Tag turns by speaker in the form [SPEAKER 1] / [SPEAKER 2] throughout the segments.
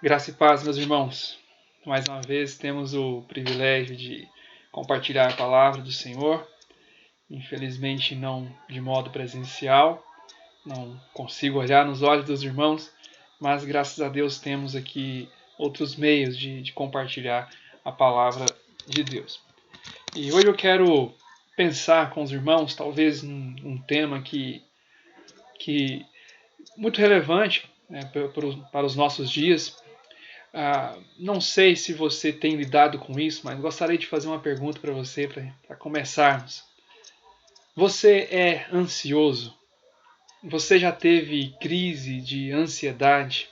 [SPEAKER 1] Graça e paz, meus irmãos. Mais uma vez temos o privilégio de compartilhar a palavra do Senhor. Infelizmente não de modo presencial, não consigo olhar nos olhos dos irmãos, mas graças a Deus temos aqui outros meios de compartilhar a palavra de Deus. E hoje eu quero pensar com os irmãos, talvez um tema que muito relevante, né, para os nossos dias. Não sei se você tem lidado com isso, mas gostaria de fazer uma pergunta para você para começarmos. Você é ansioso? Você já teve crise de ansiedade?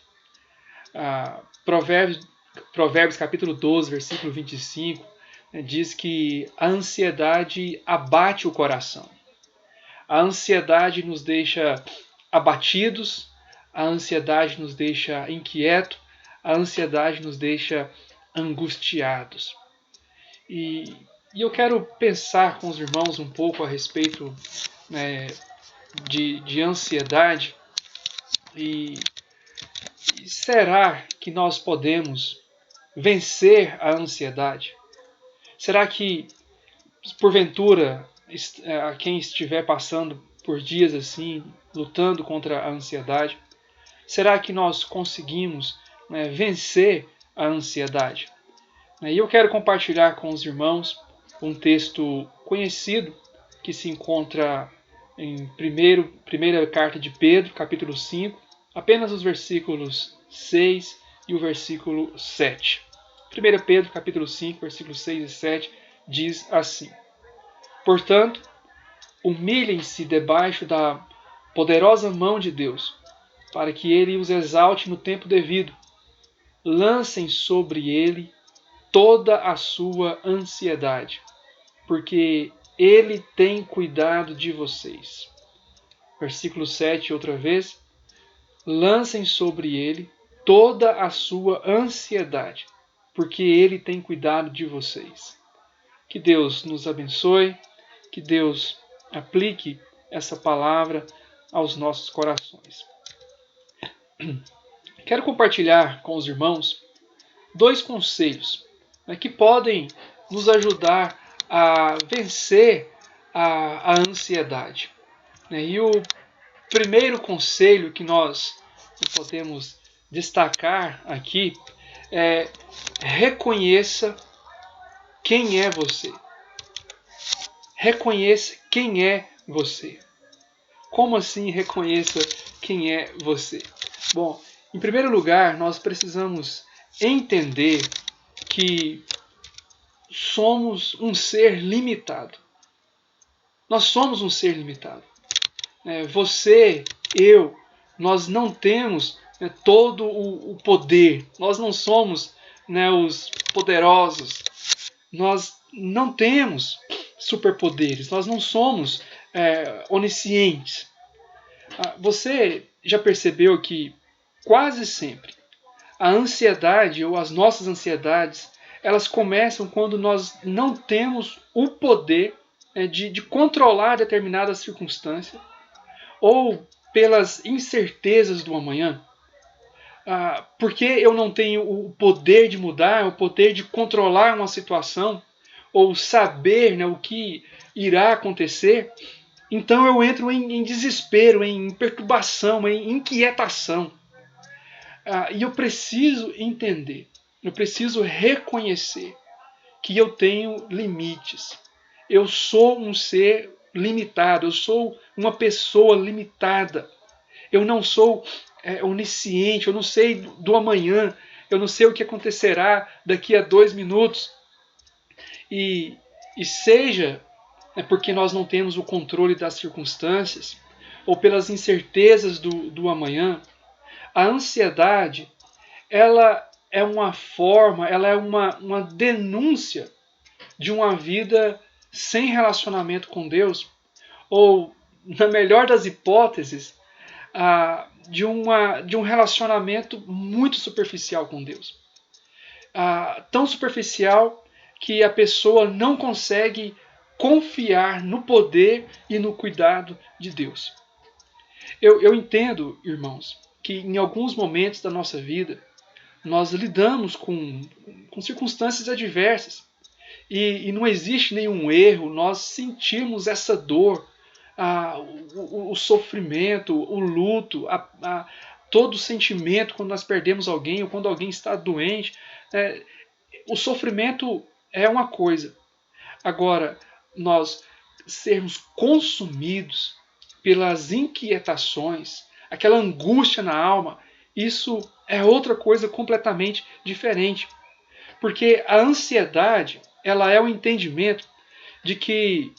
[SPEAKER 1] Provérbios capítulo 12, versículo 25, né, diz que a ansiedade abate o coração. A ansiedade nos deixa abatidos, a ansiedade nos deixa inquietos, a ansiedade nos deixa angustiados. E eu quero pensar com os irmãos um pouco a respeito, né, de ansiedade. E será que nós podemos vencer a ansiedade? Será que, porventura, quem estiver passando por dias assim, lutando contra a ansiedade, será que nós conseguimos, né, vencer a ansiedade? E eu quero compartilhar com os irmãos um texto conhecido que se encontra em primeira carta de Pedro, capítulo 5, apenas os versículos 6 e o versículo 7. 1 Pedro, capítulo 5, versículos 6 e 7, diz assim: Portanto, humilhem-se debaixo da poderosa mão de Deus, para que ele os exalte no tempo devido. Lancem sobre ele toda a sua ansiedade, porque ele tem cuidado de vocês. Versículo 7, outra vez. Lancem sobre ele toda a sua ansiedade, porque ele tem cuidado de vocês. Que Deus nos abençoe, que Deus aplique essa palavra aos nossos corações. Quero compartilhar com os irmãos dois conselhos, né, que podem nos ajudar a vencer a ansiedade. E o primeiro conselho que nós podemos destacar aqui é: reconheça quem é você. Reconheça quem é você. Como assim reconheça quem é você? Bom, em primeiro lugar, nós precisamos entender que somos um ser limitado. Nós somos um ser limitado. Você, eu, nós não temos, né, todo o poder. Nós não somos, né, os poderosos. Nós não temos superpoderes. Nós não somos oniscientes. Você já percebeu que quase sempre a ansiedade ou as nossas ansiedades, elas começam quando nós não temos o poder de controlar determinada circunstância, ou pelas incertezas do amanhã. Porque eu não tenho o poder de mudar, o poder de controlar uma situação, ou saber, né, o que irá acontecer, então eu entro em desespero, em perturbação, em inquietação. E eu preciso entender, eu preciso reconhecer que eu tenho limites. Eu sou um ser limitado, eu sou uma pessoa limitada. Eu não sou onisciente, eu não sei do amanhã, eu não sei o que acontecerá daqui a 2 minutos. E seja porque nós não temos o controle das circunstâncias, ou pelas incertezas do amanhã, a ansiedade, ela é uma forma, ela é uma denúncia de uma vida sem relacionamento com Deus, ou, na melhor das hipóteses, de um relacionamento muito superficial com Deus. Tão superficial que a pessoa não consegue confiar no poder e no cuidado de Deus. Eu entendo, irmãos, que em alguns momentos da nossa vida nós lidamos com circunstâncias adversas. E não existe nenhum erro nós sentirmos essa dor, o sofrimento, o luto, todo o sentimento quando nós perdemos alguém ou quando alguém está doente. O sofrimento é uma coisa. Agora, nós sermos consumidos pelas inquietações, aquela angústia na alma, isso é outra coisa completamente diferente. Porque a ansiedade, ela é o entendimento de que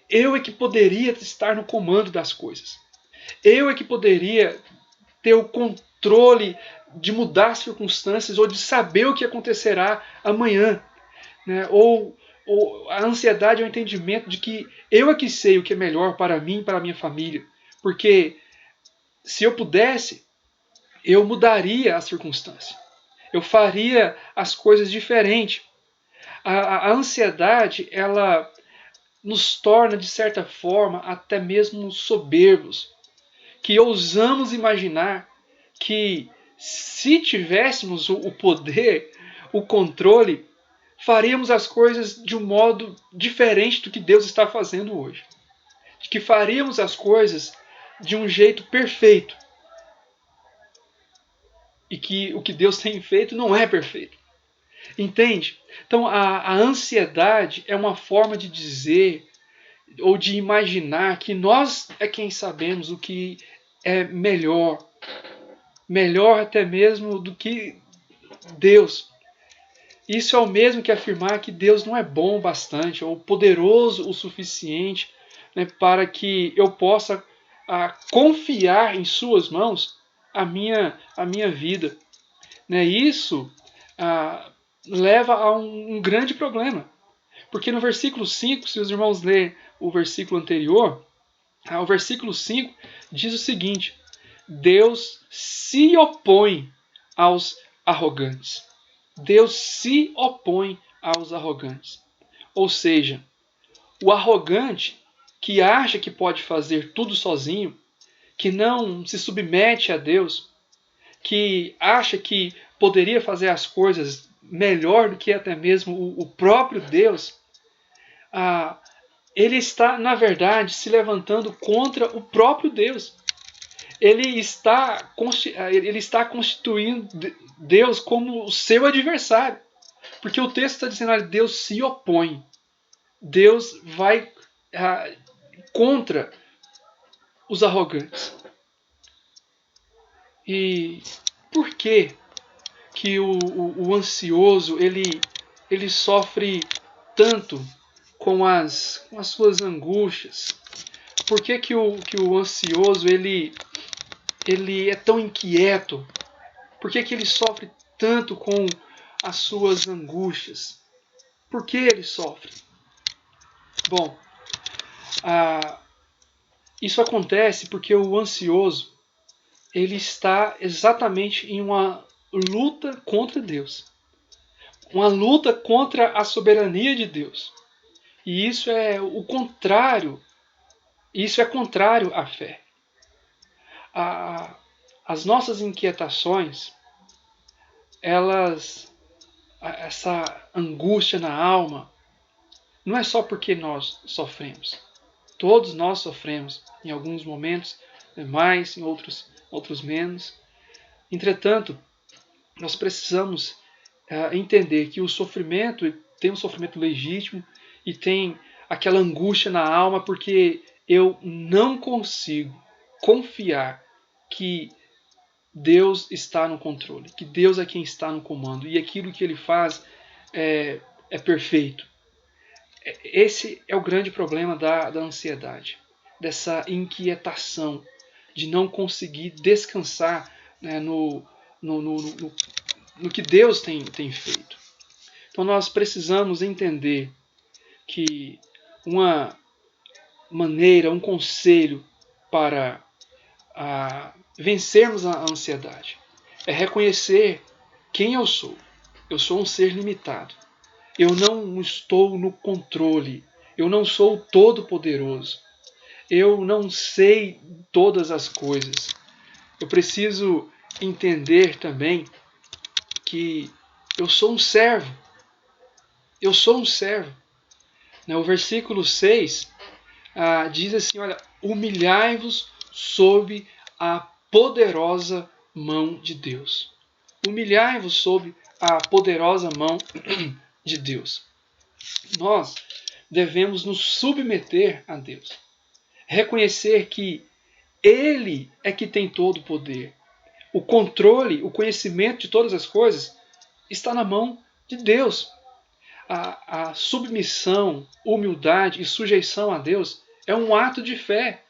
[SPEAKER 1] eu é que poderia estar no comando das coisas. Eu é que poderia ter o controle de mudar as circunstâncias ou de saber o que acontecerá amanhã. Né? Ou a ansiedade é o entendimento de que eu é que sei o que é melhor para mim e para a minha família. Porque se eu pudesse, eu mudaria a circunstância. Eu faria as coisas diferente. A ansiedade, ela nos torna, de certa forma, até mesmo soberbos. Que ousamos imaginar que se tivéssemos o poder, o controle, faríamos as coisas de um modo diferente do que Deus está fazendo hoje. Que faríamos as coisas de um jeito perfeito. E que o que Deus tem feito não é perfeito. Entende? Então a ansiedade é uma forma de dizer ou de imaginar que nós é quem sabemos o que é melhor. Melhor até mesmo do que Deus. Isso é o mesmo que afirmar que Deus não é bom o bastante ou poderoso o suficiente, né, para que eu possa confiar em suas mãos a minha vida. Né? Isso leva a um grande problema. Porque no versículo 5, se os irmãos lerem o versículo anterior, o versículo 5 diz o seguinte: Deus se opõe aos arrogantes. Deus se opõe aos arrogantes. Ou seja, o arrogante que acha que pode fazer tudo sozinho, que não se submete a Deus, que acha que poderia fazer as coisas melhor do que até mesmo o próprio Deus, ele está, na verdade, se levantando contra o próprio Deus. Ele está constituindo Deus como o seu adversário. Porque o texto está dizendo que Deus se opõe. Deus vai contra os arrogantes. E por que o ansioso ele sofre tanto com as suas angústias? Por que o ansioso ele é tão inquieto? Por que ele sofre tanto com as suas angústias? Por que ele sofre? Bom, isso acontece porque o ansioso ele está exatamente em uma luta contra Deus. Uma luta contra a soberania de Deus. E isso é o contrário. Isso é contrário à fé. As nossas inquietações, essa angústia na alma, não é só porque nós sofremos. Todos nós sofremos, em alguns momentos mais, em outros menos. Entretanto, nós precisamos entender que o sofrimento tem um sofrimento legítimo e tem aquela angústia na alma porque eu não consigo confiar que Deus está no controle, que Deus é quem está no comando e aquilo que Ele faz é perfeito. Esse é o grande problema da ansiedade, dessa inquietação, de não conseguir descansar, né, no que Deus tem feito. Então nós precisamos entender que uma maneira, um conselho para vencermos a ansiedade é reconhecer quem eu sou. Eu sou um ser limitado. Eu não estou no controle. Eu não sou todo-poderoso. Eu não sei todas as coisas. Eu preciso entender também que eu sou um servo. Eu sou um servo. O versículo 6 diz assim, olha, humilhai-vos sob a poderosa mão de Deus. Humilhai-vos sob a poderosa mão de Deus. Nós devemos nos submeter a Deus. Reconhecer que Ele é que tem todo o poder. O controle, o conhecimento de todas as coisas está na mão de Deus. A submissão, humildade e sujeição a Deus é um ato de fé.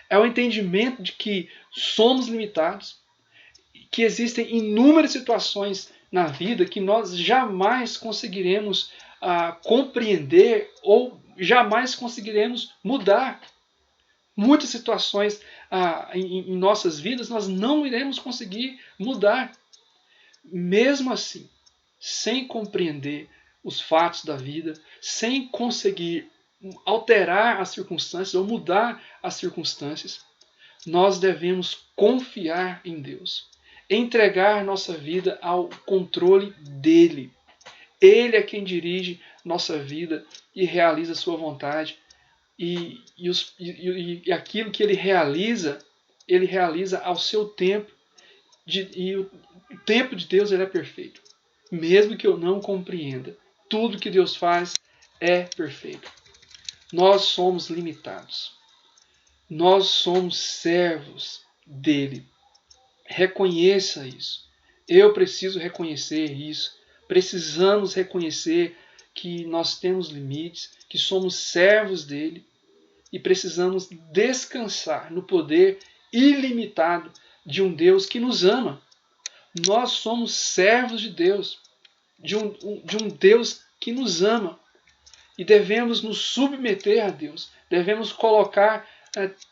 [SPEAKER 1] É o entendimento de que somos limitados, que existem inúmeras situações na vida que nós jamais conseguiremos compreender ou jamais conseguiremos mudar. Muitas situações em nossas vidas nós não iremos conseguir mudar. Mesmo assim, sem compreender os fatos da vida, sem conseguir alterar as circunstâncias ou mudar as circunstâncias, nós devemos confiar em Deus, entregar nossa vida ao controle dele. Ele é quem dirige nossa vida e realiza a sua vontade. E aquilo que ele realiza ao seu tempo. E o tempo de Deus ele é perfeito. Mesmo que eu não compreenda, tudo que Deus faz é perfeito. Nós somos limitados. Nós somos servos dele. Reconheça isso. Eu preciso reconhecer isso. Precisamos reconhecer que nós temos limites, que somos servos dele e precisamos descansar no poder ilimitado de um Deus que nos ama. Nós somos servos de Deus, de um Deus que nos ama e devemos nos submeter a Deus. Devemos colocar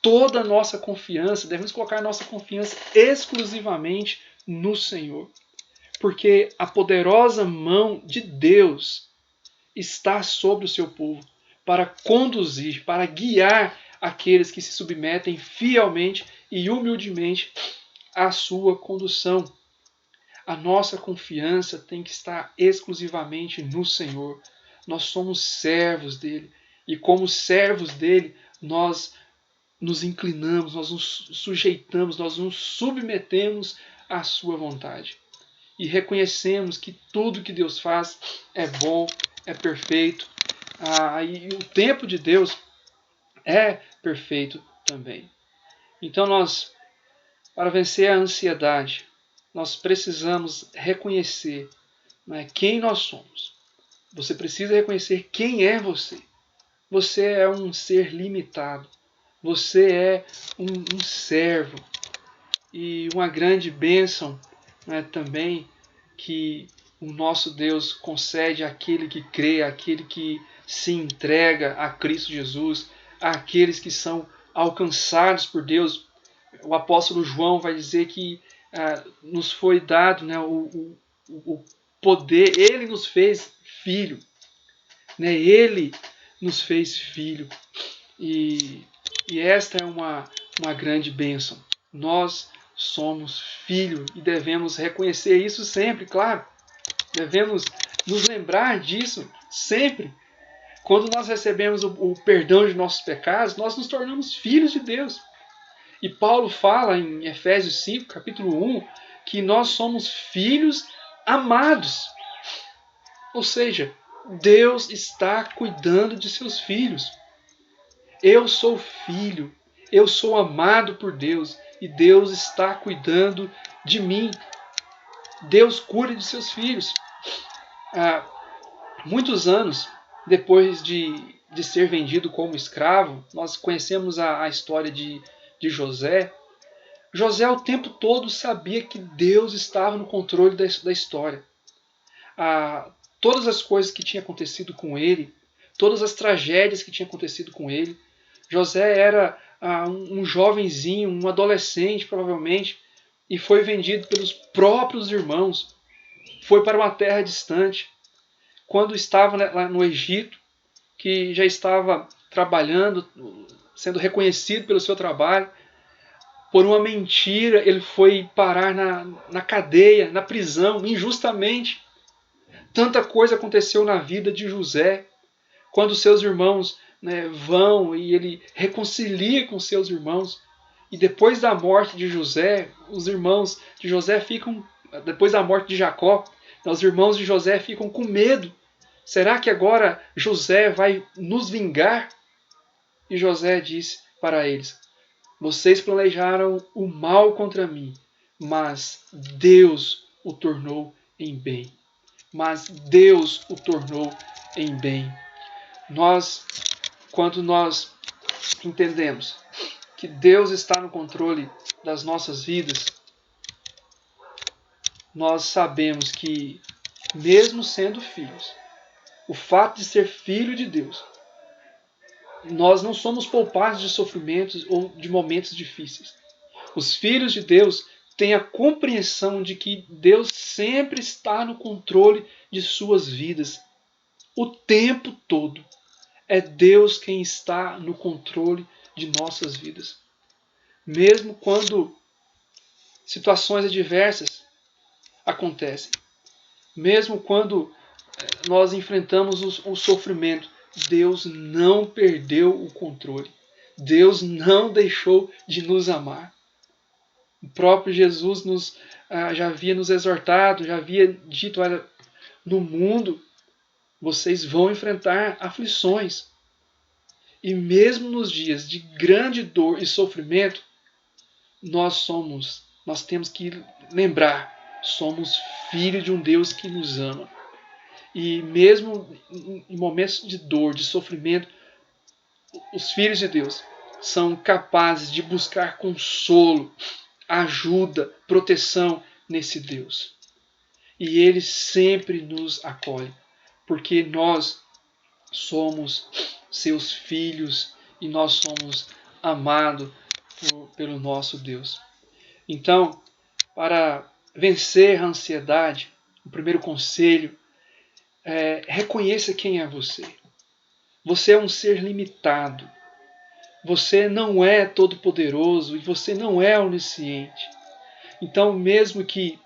[SPEAKER 1] toda a nossa confiança, devemos colocar a nossa confiança exclusivamente no Senhor. Porque a poderosa mão de Deus está sobre o seu povo para conduzir, para guiar aqueles que se submetem fielmente e humildemente à sua condução. A nossa confiança tem que estar exclusivamente no Senhor. Nós somos servos dele e como servos dele nós nos inclinamos, nós nos sujeitamos, nós nos submetemos à sua vontade. E reconhecemos que tudo que Deus faz é bom, é perfeito. E o tempo de Deus é perfeito também. Então nós, para vencer a ansiedade, nós precisamos reconhecer quem nós somos. Você precisa reconhecer quem é você. Você é um ser limitado. Você é um servo. E uma grande bênção também que o nosso Deus concede àquele que crê, àquele que se entrega a Cristo Jesus, àqueles que são alcançados por Deus. O apóstolo João vai dizer que nos foi dado o poder, ele nos fez filho. Ele nos fez filho. E esta é uma grande bênção. Nós somos filho e devemos reconhecer isso sempre, claro. Devemos nos lembrar disso sempre. Quando nós recebemos o perdão de nossos pecados, nós nos tornamos filhos de Deus. E Paulo fala em Efésios 5, capítulo 1, que nós somos filhos amados. Ou seja, Deus está cuidando de seus filhos. Eu sou filho, eu sou amado por Deus e Deus está cuidando de mim. Deus cuida de seus filhos. Há muitos anos depois de ser vendido como escravo, nós conhecemos a história de José. José o tempo todo sabia que Deus estava no controle da história. Todas as coisas que tinham acontecido com ele, todas as tragédias que tinham acontecido com ele, José era um jovenzinho, um adolescente provavelmente, e foi vendido pelos próprios irmãos. Foi para uma terra distante. Quando estava lá no Egito, que já estava trabalhando, sendo reconhecido pelo seu trabalho, Por uma mentira, ele foi parar na cadeia, na prisão, injustamente. Tanta coisa aconteceu na vida de José. Quando seus irmãos, né, vão e ele reconcilia com seus irmãos. E depois da morte de José, os irmãos de José ficam, depois da morte de Jacó, os irmãos de José ficam com medo. Será que agora José vai nos vingar? E José disse para eles: vocês planejaram o mal contra mim, mas Deus o tornou em bem. Mas Deus o tornou em bem. Quando nós entendemos que Deus está no controle das nossas vidas, nós sabemos que, mesmo sendo filhos, o fato de ser filho de Deus, nós não somos poupados de sofrimentos ou de momentos difíceis. Os filhos de Deus têm a compreensão de que Deus sempre está no controle de suas vidas, o tempo todo. É Deus quem está no controle de nossas vidas. Mesmo quando situações adversas acontecem, mesmo quando nós enfrentamos o sofrimento, Deus não perdeu o controle. Deus não deixou de nos amar. O próprio Jesus já havia nos exortado, já havia dito: olha, no mundo vocês vão enfrentar aflições. E mesmo nos dias de grande dor e sofrimento, nós temos que lembrar, somos filhos de um Deus que nos ama. E mesmo em momentos de dor, de sofrimento, os filhos de Deus são capazes de buscar consolo, ajuda, proteção nesse Deus. E Ele sempre nos acolhe, porque nós somos seus filhos e nós somos amados pelo nosso Deus. Então, para vencer a ansiedade, o primeiro conselho é: reconheça quem é você. Você é um ser limitado. Você não é todo-poderoso e você não é onisciente. Então, mesmo que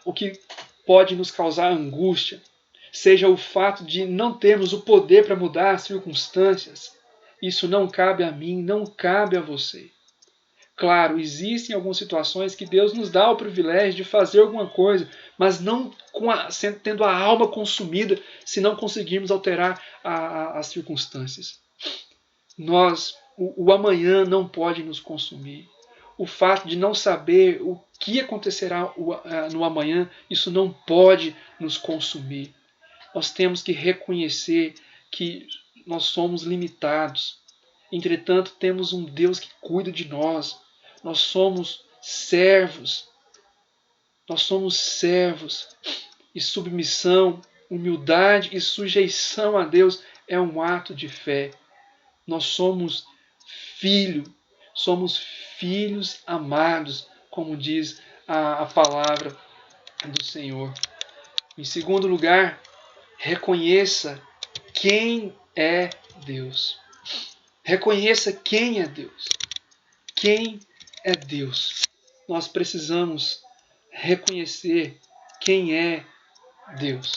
[SPEAKER 1] o que pode nos causar angústia seja o fato de não termos o poder para mudar as circunstâncias, isso não cabe a mim, não cabe a você. Claro, existem algumas situações que Deus nos dá o privilégio de fazer alguma coisa, mas não tendo a alma consumida se não conseguirmos alterar as circunstâncias. O amanhã não pode nos consumir. O fato de não saber o que acontecerá no amanhã, isso não pode nos consumir. Nós temos que reconhecer que nós somos limitados. Entretanto, temos um Deus que cuida de nós. Nós somos servos. Nós somos servos. E submissão, humildade e sujeição a Deus é um ato de fé. Nós somos filhos amados, como diz a palavra do Senhor. Em segundo lugar, reconheça quem é Deus. Reconheça quem é Deus. Quem é Deus? Nós precisamos reconhecer quem é Deus.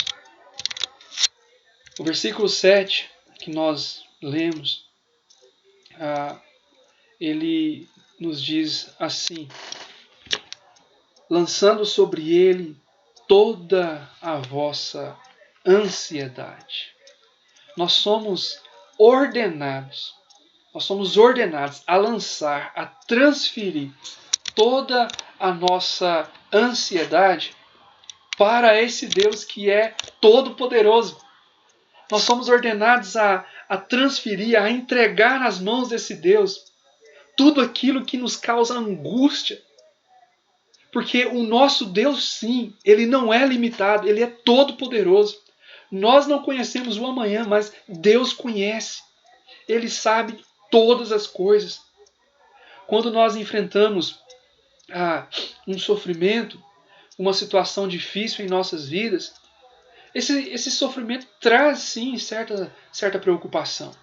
[SPEAKER 1] O versículo 7 que nós lemos, ele nos diz assim: lançando sobre ele toda a vossa ansiedade. Nós somos ordenados a lançar, a transferir toda a nossa ansiedade para esse Deus que é todo-poderoso. Nós somos ordenados a transferir, a entregar nas mãos desse Deus tudo aquilo que nos causa angústia. Porque o nosso Deus, sim, ele não é limitado, ele é todo-poderoso. Nós não conhecemos o amanhã, mas Deus conhece. Ele sabe todas as coisas. Quando nós enfrentamos um sofrimento, uma situação difícil em nossas vidas, esse sofrimento traz, sim, certa preocupação.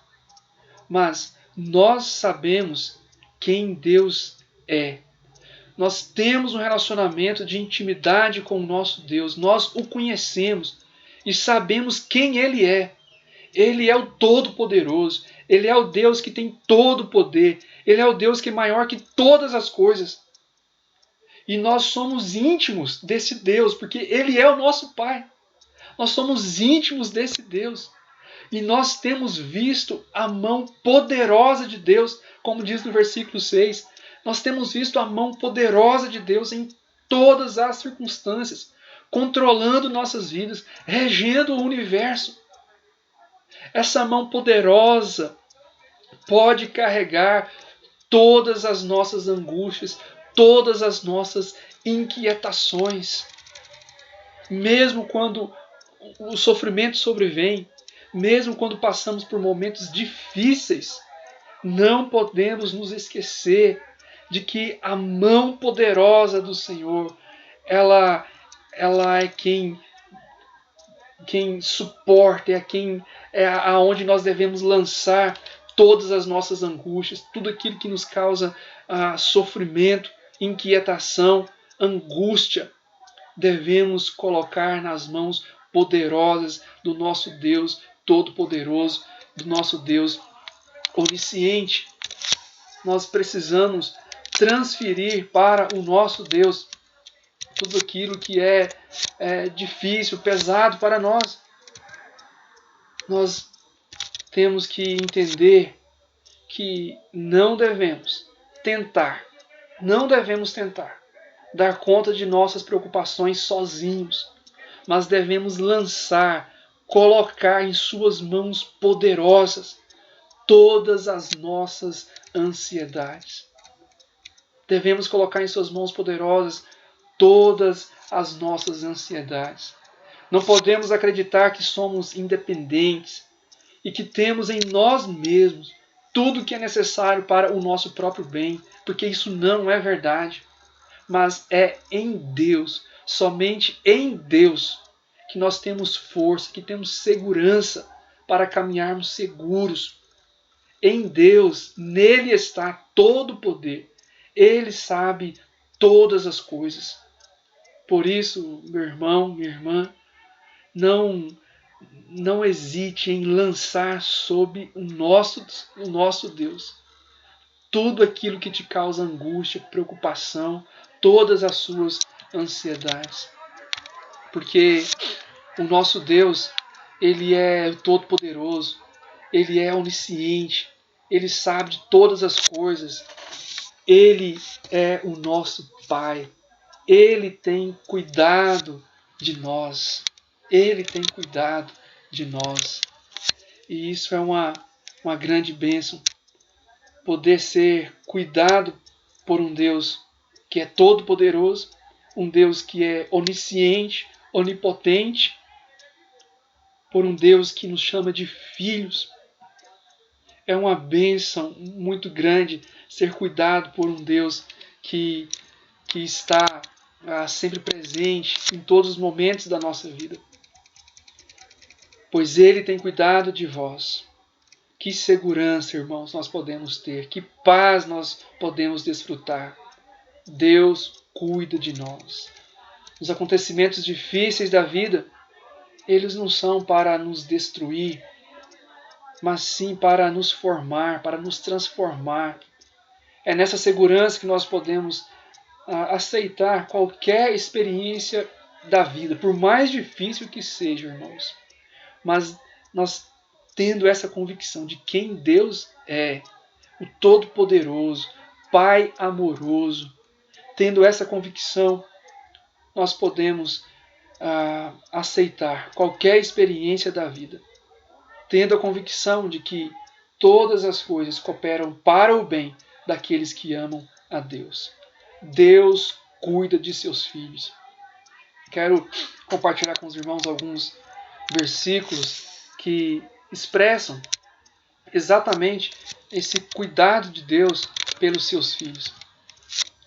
[SPEAKER 1] Mas nós sabemos quem Deus é. Nós temos um relacionamento de intimidade com o nosso Deus. Nós o conhecemos e sabemos quem Ele é. Ele é o Todo-Poderoso. Ele é o Deus que tem todo o poder. Ele é o Deus que é maior que todas as coisas. E nós somos íntimos desse Deus, porque Ele é o nosso Pai. Nós somos íntimos desse Deus. E nós temos visto a mão poderosa de Deus, como diz no versículo 6. Nós temos visto a mão poderosa de Deus em todas as circunstâncias, controlando nossas vidas, regendo o universo. Essa mão poderosa pode carregar todas as nossas angústias, todas as nossas inquietações. Mesmo quando o sofrimento sobrevém, mesmo quando passamos por momentos difíceis, não podemos nos esquecer de que a mão poderosa do Senhor, ela é quem suporta, é aonde nós devemos lançar todas as nossas angústias, tudo aquilo que nos causa sofrimento, inquietação, angústia, devemos colocar nas mãos poderosas do nosso Deus Todo-Poderoso, do nosso Deus onisciente. Nós precisamos transferir para o nosso Deus tudo aquilo que é difícil, pesado para nós. Nós temos que entender que não devemos tentar dar conta de nossas preocupações sozinhos, mas devemos colocar em suas mãos poderosas todas as nossas ansiedades. Devemos colocar em suas mãos poderosas todas as nossas ansiedades. Não podemos acreditar que somos independentes e que temos em nós mesmos tudo o que é necessário para o nosso próprio bem, porque isso não é verdade. Mas é em Deus, somente em Deus, que nós temos força, que temos segurança para caminharmos seguros. Em Deus, nele está todo o poder. Ele sabe todas as coisas. Por isso, meu irmão, minha irmã, não hesite em lançar sobre o nosso Deus tudo aquilo que te causa angústia, preocupação, todas as suas ansiedades. Porque o nosso Deus, Ele é todo-poderoso, Ele é onisciente, Ele sabe de todas as coisas, Ele é o nosso Pai, Ele tem cuidado de nós, Ele tem cuidado de nós. E isso é uma grande bênção, poder ser cuidado por um Deus que é todo-poderoso, um Deus que é onisciente, onipotente, por um Deus que nos chama de filhos. É uma bênção muito grande ser cuidado por um Deus que está sempre presente em todos os momentos da nossa vida. Pois Ele tem cuidado de vós. Que segurança, irmãos, nós podemos ter, que paz nós podemos desfrutar. Deus cuida de nós. Os acontecimentos difíceis da vida, eles não são para nos destruir, mas sim para nos formar, para nos transformar. É nessa segurança que nós podemos aceitar qualquer experiência da vida, por mais difícil que seja, irmãos. Mas nós tendo essa convicção de quem Deus é, o Todo-Poderoso, Pai amoroso, tendo essa convicção, nós podemos aceitar qualquer experiência da vida, tendo a convicção de que todas as coisas cooperam para o bem daqueles que amam a Deus. Deus cuida de seus filhos. Quero compartilhar com os irmãos alguns versículos que expressam exatamente esse cuidado de Deus pelos seus filhos.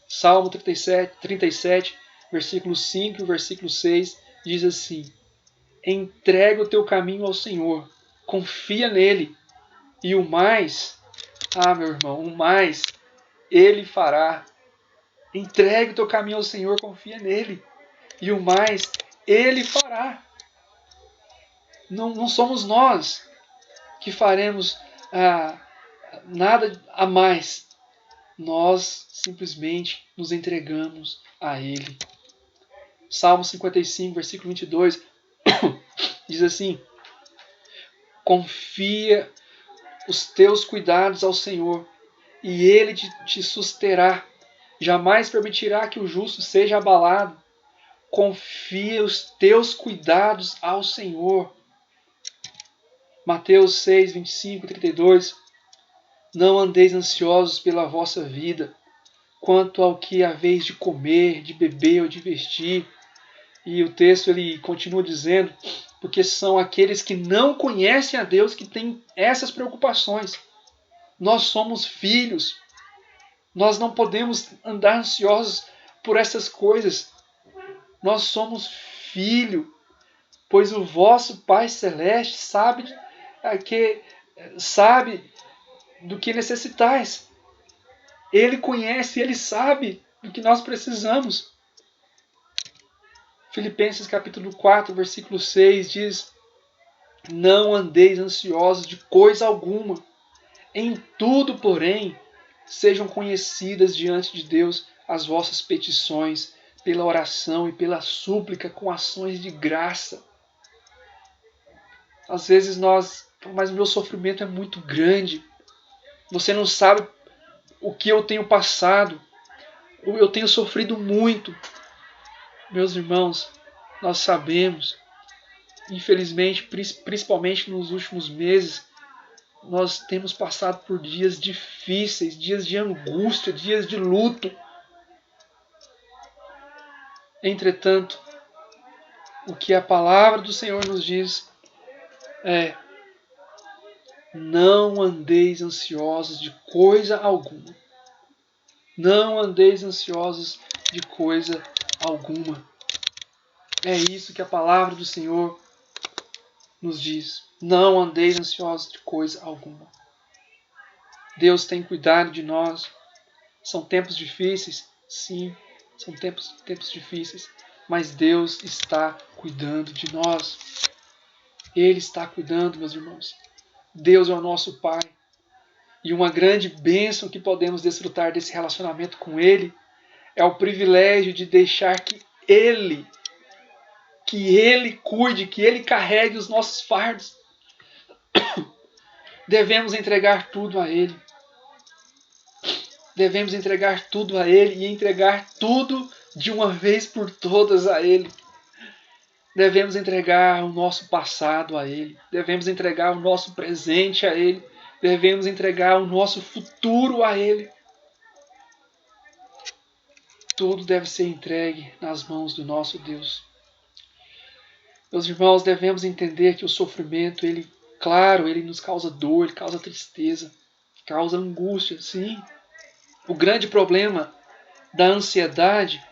[SPEAKER 1] Salmo 37, versículo 5 e versículo 6 diz assim: entrega o teu caminho ao Senhor, confia nele, e o mais, meu irmão, o mais, Ele fará. Entregue o teu caminho ao Senhor, confia nele. E o mais, Ele fará. Não somos nós que faremos nada a mais. Nós simplesmente nos entregamos a Ele. Salmo 55, versículo 22, diz assim: confia os teus cuidados ao Senhor, e Ele te susterá. Jamais permitirá que o justo seja abalado. Confia os teus cuidados ao Senhor. Mateus 6, 25 e 32. Não andeis ansiosos pela vossa vida, quanto ao que haveis de comer, de beber ou de vestir. E o texto ele continua dizendo, porque são aqueles que não conhecem a Deus que têm essas preocupações. Nós somos filhos. Nós não podemos andar ansiosos por essas coisas. Nós somos filho, pois o vosso Pai Celeste sabe do que necessitais. Ele conhece, Ele sabe do que nós precisamos. Filipenses capítulo 4, versículo 6 diz: não andeis ansiosos de coisa alguma. Em tudo, porém, sejam conhecidas diante de Deus as vossas petições, pela oração e pela súplica com ações de graça. Às vezes mas o meu sofrimento é muito grande. Você não sabe o que eu tenho passado. Eu tenho sofrido muito. Meus irmãos, nós sabemos, infelizmente, principalmente nos últimos meses, nós temos passado por dias difíceis, dias de angústia, dias de luto. Entretanto, o que a palavra do Senhor nos diz é: não andeis ansiosos de coisa alguma. Não andeis ansiosos de coisa alguma. É isso que a palavra do Senhor nos diz. Não andeis ansiosos de coisa alguma. Deus tem cuidado de nós. São tempos difíceis? Sim, são tempos difíceis. Mas Deus está cuidando de nós. Ele está cuidando, meus irmãos. Deus é o nosso Pai. E uma grande bênção que podemos desfrutar desse relacionamento com Ele é o privilégio de deixar que Ele cuide, que Ele carregue os nossos fardos. Devemos entregar tudo a Ele. Devemos entregar tudo a Ele e entregar tudo de uma vez por todas a Ele. Devemos entregar o nosso passado a Ele. Devemos entregar o nosso presente a Ele. Devemos entregar o nosso futuro a Ele. Tudo deve ser entregue nas mãos do nosso Deus. Meus irmãos, devemos entender que o sofrimento, ele nos causa dor, ele causa tristeza, causa angústia, sim. O grande problema da ansiedade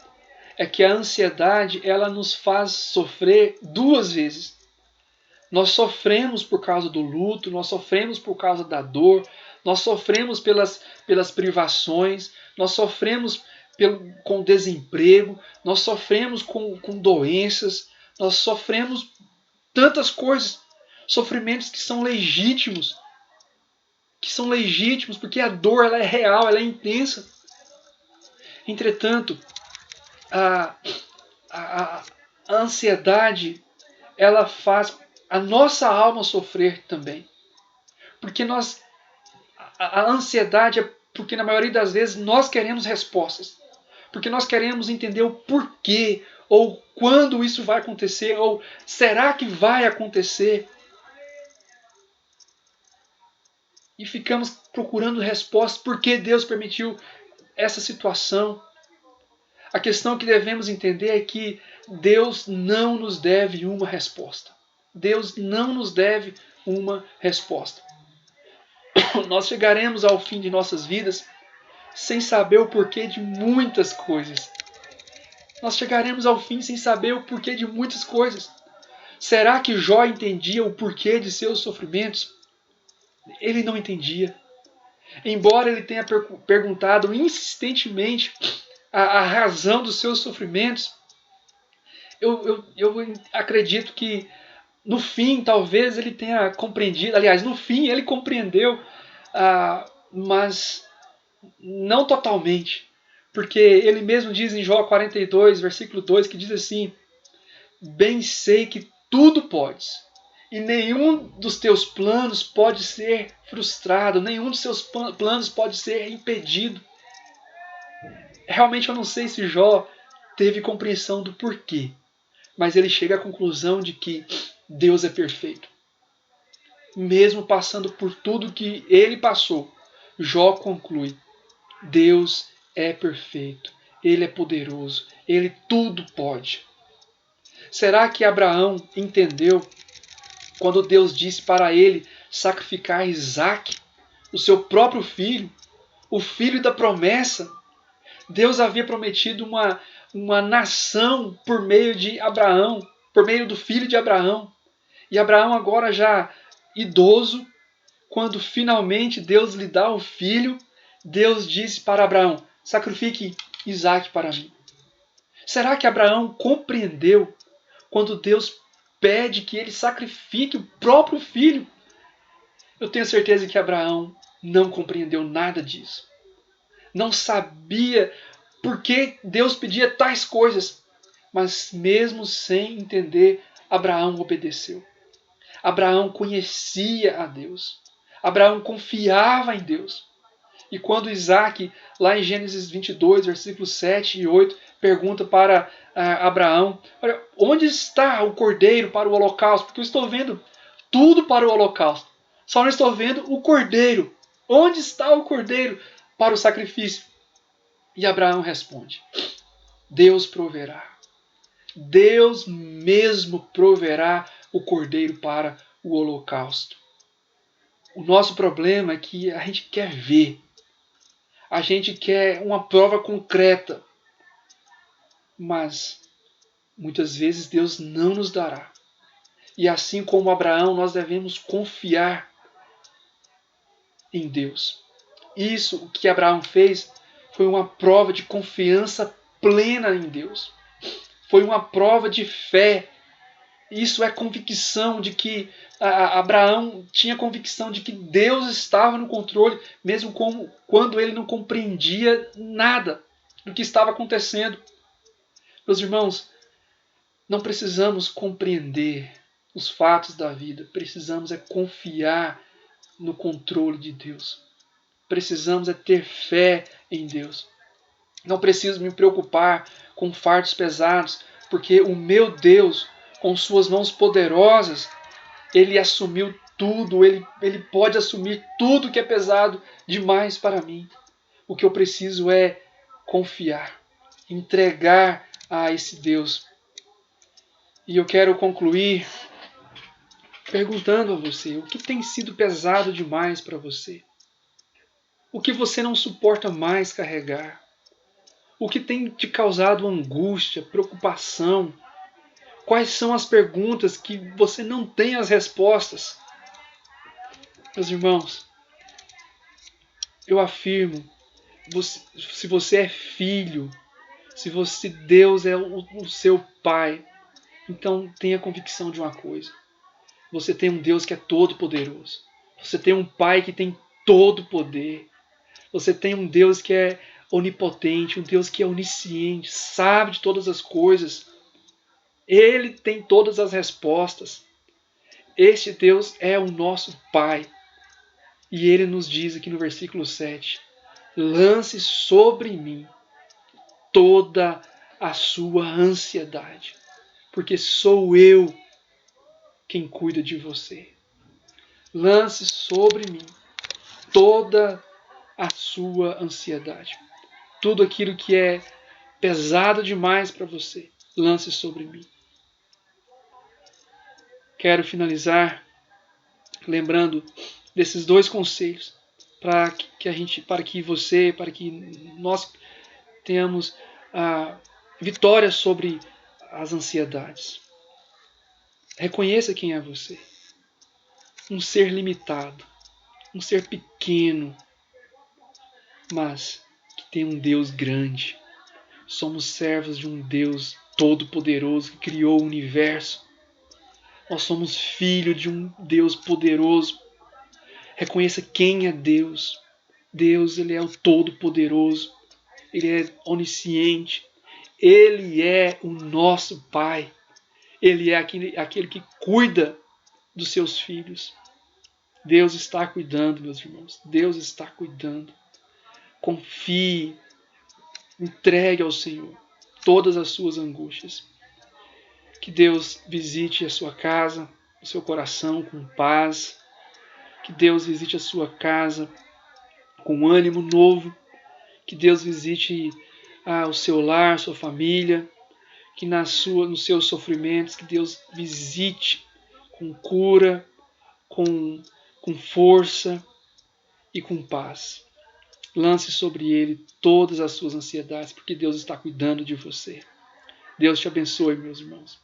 [SPEAKER 1] é que a ansiedade ela nos faz sofrer duas vezes. Nós sofremos por causa do luto, nós sofremos por causa da dor, nós sofremos pelas privações, nós sofremos com desemprego, nós sofremos com doenças, nós sofremos tantas coisas, sofrimentos que são legítimos, porque a dor ela é real, ela é intensa. Entretanto, a ansiedade ela faz a nossa alma sofrer também. Porque a ansiedade é porque na maioria das vezes nós queremos respostas. Porque nós queremos entender o porquê, ou quando isso vai acontecer, ou será que vai acontecer? E ficamos procurando respostas, por que Deus permitiu essa situação? A questão que devemos entender é que Deus não nos deve uma resposta. Deus não nos deve uma resposta. Nós chegaremos ao fim de nossas vidas sem saber o porquê de muitas coisas. Nós chegaremos ao fim sem saber o porquê de muitas coisas. Será que Jó entendia o porquê de seus sofrimentos? Ele não entendia. embora ele tenha perguntado insistentemente a razão dos seus sofrimentos, eu acredito que no fim talvez ele tenha compreendido, aliás, no fim ele compreendeu, mas não totalmente, porque ele mesmo diz em Jó 42, versículo 2, que diz assim: bem sei que tudo podes, e nenhum dos teus planos pode ser frustrado, nenhum dos seus planos pode ser impedido. Realmente eu não sei se Jó teve compreensão do porquê, mas ele chega à conclusão de que Deus é perfeito. Mesmo passando por tudo que ele passou, Jó conclui: Deus é perfeito, Ele é poderoso, Ele tudo pode. Será que Abraão entendeu quando Deus disse para ele sacrificar Isaque, o seu próprio filho, o filho da promessa? Deus havia prometido uma nação por meio de Abraão, por meio do filho de Abraão. E Abraão, agora já idoso, quando finalmente Deus lhe dá o filho, Deus disse para Abraão: sacrifique Isaque para mim. Será que Abraão compreendeu quando Deus pede que ele sacrifique o próprio filho? Eu tenho certeza que Abraão não compreendeu nada disso. Não sabia por que Deus pedia tais coisas. Mas mesmo sem entender, Abraão obedeceu. Abraão conhecia a Deus. Abraão confiava em Deus. E quando Isaque, lá em Gênesis 22, versículos 7 e 8, pergunta para Abraão: olha, onde está o cordeiro para o holocausto? Porque eu estou vendo tudo para o holocausto, só não estou vendo o cordeiro. Onde está o cordeiro para o sacrifício? E Abraão responde: Deus proverá. Deus mesmo proverá o cordeiro para o holocausto. O nosso problema é que a gente quer ver. A gente quer uma prova concreta. Mas muitas vezes Deus não nos dará. E assim como Abraão, nós devemos confiar em Deus. Isso, o que Abraão fez, foi uma prova de confiança plena em Deus. Foi uma prova de fé. Isso é convicção de que Abraão tinha convicção de que Deus estava no controle, mesmo quando ele não compreendia nada do que estava acontecendo. Meus irmãos, não precisamos compreender os fatos da vida, precisamos é confiar no controle de Deus. Precisamos é ter fé em Deus. Não preciso me preocupar com fardos pesados, porque o meu Deus, com suas mãos poderosas, Ele assumiu tudo, Ele pode assumir tudo que é pesado demais para mim. O que eu preciso é confiar, entregar a esse Deus. E eu quero concluir perguntando a você: o que tem sido pesado demais para você? O que você não suporta mais carregar? O que tem te causado angústia, preocupação? Quais são as perguntas que você não tem as respostas? Meus irmãos, eu afirmo, se você é filho, se Deus é o seu pai, então tenha convicção de uma coisa: você tem um Deus que é todo poderoso. Você tem um pai que tem todo poder. Você tem um Deus que é onipotente, um Deus que é onisciente, sabe de todas as coisas. Ele tem todas as respostas. Este Deus é o nosso Pai. E ele nos diz aqui no versículo 7: lance sobre mim toda a sua ansiedade, porque sou eu quem cuida de você. Lance sobre mim toda a sua ansiedade. Tudo aquilo que é pesado demais para você, lance sobre mim. Quero finalizar lembrando desses dois conselhos para que você, para que nós tenhamos a vitória sobre as ansiedades. Reconheça quem é você. Um ser limitado, um ser pequeno, mas que tem um Deus grande. Somos servos de um Deus todo-poderoso que criou o universo. Nós somos filhos de um Deus poderoso. Reconheça quem é Deus. Deus, Ele é o todo-poderoso. Ele é onisciente. Ele é o nosso Pai. Ele é aquele que cuida dos seus filhos. Deus está cuidando, meus irmãos. Deus está cuidando. Confie, entregue ao Senhor todas as suas angústias. Que Deus visite a sua casa, o seu coração com paz. Que Deus visite a sua casa com ânimo novo. Que Deus visite o seu lar, sua família. Que nos seus sofrimentos, que Deus visite com cura, com força e com paz. Lance sobre ele todas as suas ansiedades, porque Deus está cuidando de você. Deus te abençoe, meus irmãos.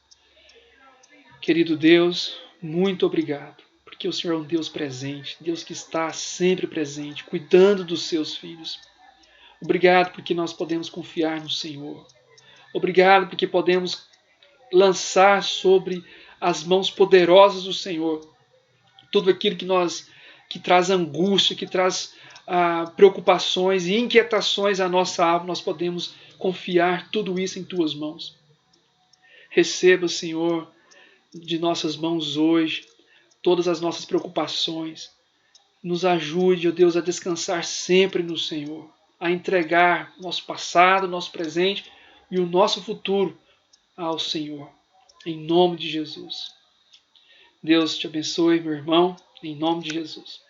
[SPEAKER 1] Querido Deus, muito obrigado, porque o Senhor é um Deus presente, Deus que está sempre presente, cuidando dos seus filhos. Obrigado porque nós podemos confiar no Senhor. Obrigado porque podemos lançar sobre as mãos poderosas do Senhor tudo aquilo que traz angústia, que traz preocupações e inquietações à nossa alma. Nós podemos confiar tudo isso em tuas mãos. Receba, Senhor, de nossas mãos hoje todas as nossas preocupações. Nos ajude, ó Deus, a descansar sempre no Senhor, a entregar nosso passado, nosso presente e o nosso futuro ao Senhor, em nome de Jesus. Deus te abençoe, meu irmão, em nome de Jesus.